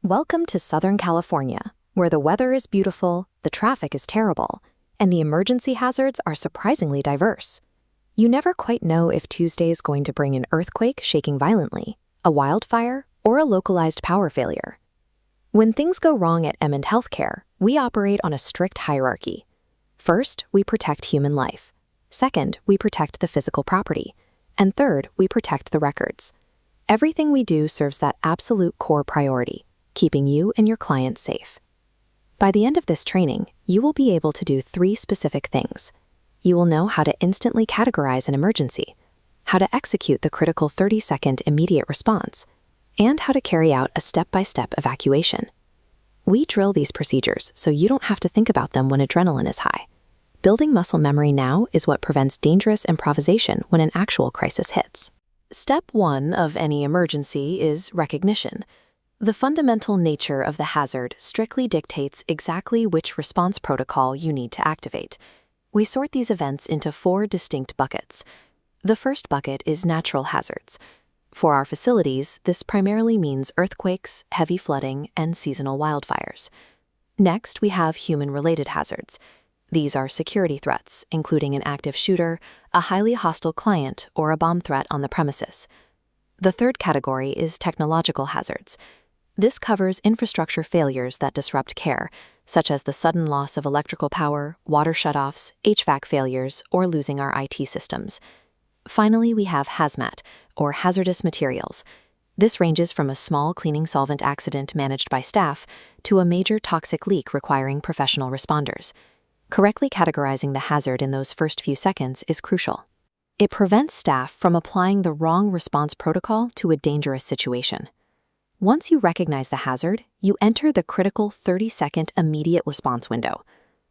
Welcome to Southern California, where the weather is beautiful, the traffic is terrible, and the emergency hazards are surprisingly diverse. You never quite know if Tuesday is going to bring an earthquake shaking violently, a wildfire, or a localized power failure. When things go wrong at M&T Healthcare, we operate on a strict hierarchy. First, we protect human life. Second, we protect the physical property. And third, we protect the records. Everything we do serves that absolute core priority, keeping you and your clients safe. By the end of this training, you will be able to do 3 specific things. You will know how to instantly categorize an emergency, how to execute the critical 30-second immediate response, and how to carry out a step-by-step evacuation. We drill these procedures so you don't have to think about them when adrenaline is high. Building muscle memory now is what prevents dangerous improvisation when an actual crisis hits. Step 1 of any emergency is recognition. The fundamental nature of the hazard strictly dictates exactly which response protocol you need to activate. We sort these events into 4 distinct buckets. The first bucket is natural hazards. For our facilities, this primarily means earthquakes, heavy flooding, and seasonal wildfires. Next, we have human-related hazards. These are security threats, including an active shooter, a highly hostile client, or a bomb threat on the premises. The third category is technological hazards. This covers infrastructure failures that disrupt care, such as the sudden loss of electrical power, water shutoffs, HVAC failures, or losing our IT systems. Finally, we have hazmat, or hazardous materials. This ranges from a small cleaning solvent accident managed by staff to a major toxic leak requiring professional responders. Correctly categorizing the hazard in those first few seconds is crucial. It prevents staff from applying the wrong response protocol to a dangerous situation. Once you recognize the hazard, you enter the critical 30-second immediate response window.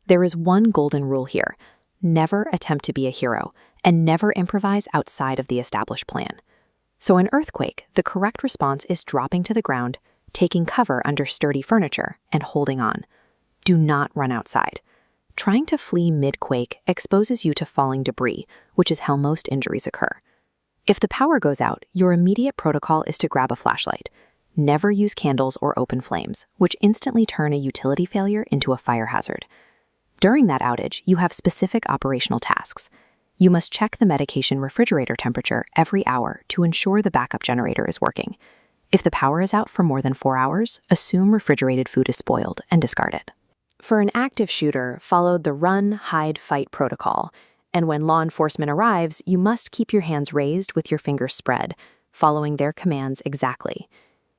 There is one golden rule here: never attempt to be a hero, and never improvise outside of the established plan. So in earthquake, the correct response is dropping to the ground, taking cover under sturdy furniture, and holding on. Do not run outside. Trying to flee mid-quake exposes you to falling debris, which is how most injuries occur. If the power goes out, your immediate protocol is to grab a flashlight. Never use candles or open flames, which instantly turn a utility failure into a fire hazard. During that outage, you have specific operational tasks. You must check the medication refrigerator temperature every hour to ensure the backup generator is working. If the power is out for more than 4 hours, assume refrigerated food is spoiled and discard it. For an active shooter, follow the run, hide, fight protocol. And when law enforcement arrives, you must keep your hands raised with your fingers spread, following their commands exactly.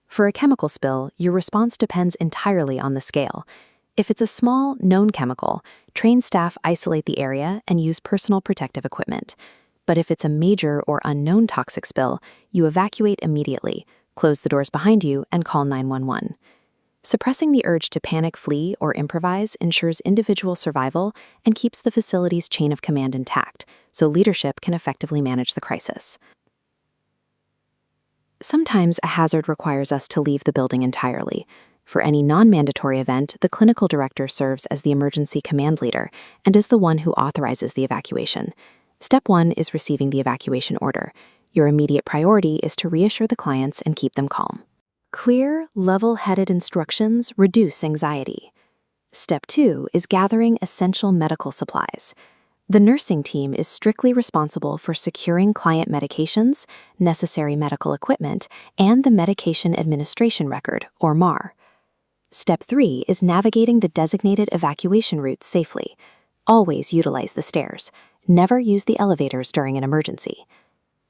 For a chemical spill, your response depends entirely on the scale. If it's a small, known chemical, trained staff isolate the area and use personal protective equipment. But if it's a major or unknown toxic spill, you evacuate immediately, close the doors behind you, and call 911. Suppressing the urge to panic, flee, or improvise ensures individual survival and keeps the facility's chain of command intact, so leadership can effectively manage the crisis. Sometimes a hazard requires us to leave the building entirely. For any non-mandatory event, the clinical director serves as the emergency command leader and is the one who authorizes the evacuation. Step 1 is receiving the evacuation order. Your immediate priority is to reassure the clients and keep them calm. Clear, level-headed instructions reduce anxiety. Step 2 is gathering essential medical supplies. The nursing team is strictly responsible for securing client medications, necessary medical equipment, and the medication administration record, or MAR. Step 3 is navigating the designated evacuation routes safely. Always utilize the stairs. Never use the elevators during an emergency.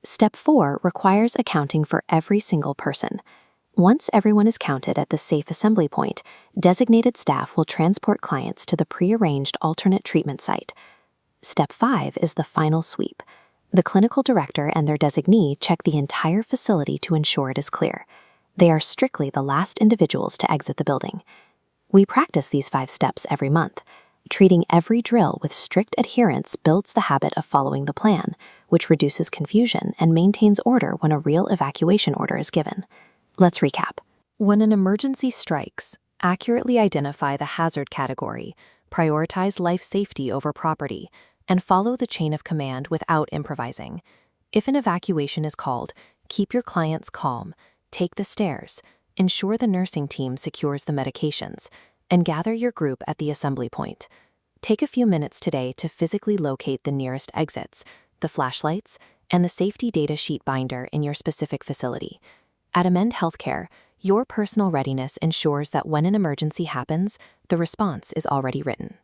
Step 4 requires accounting for every single person. Once everyone is counted at the safe assembly point, designated staff will transport clients to the pre-arranged alternate treatment site. Step 5 is the final sweep. The clinical director and their designee check the entire facility to ensure it is clear. They are strictly the last individuals to exit the building. We practice these 5 steps every month. Treating every drill with strict adherence builds the habit of following the plan, which reduces confusion and maintains order when a real evacuation order is given. Let's recap. When an emergency strikes, accurately identify the hazard category, prioritize life safety over property, and follow the chain of command without improvising. If an evacuation is called, keep your clients calm, take the stairs, ensure the nursing team secures the medications, and gather your group at the assembly point. Take a few minutes today to physically locate the nearest exits, the flashlights, and the safety data sheet binder in your specific facility. At Amend Healthcare, your personal readiness ensures that when an emergency happens, the response is already written.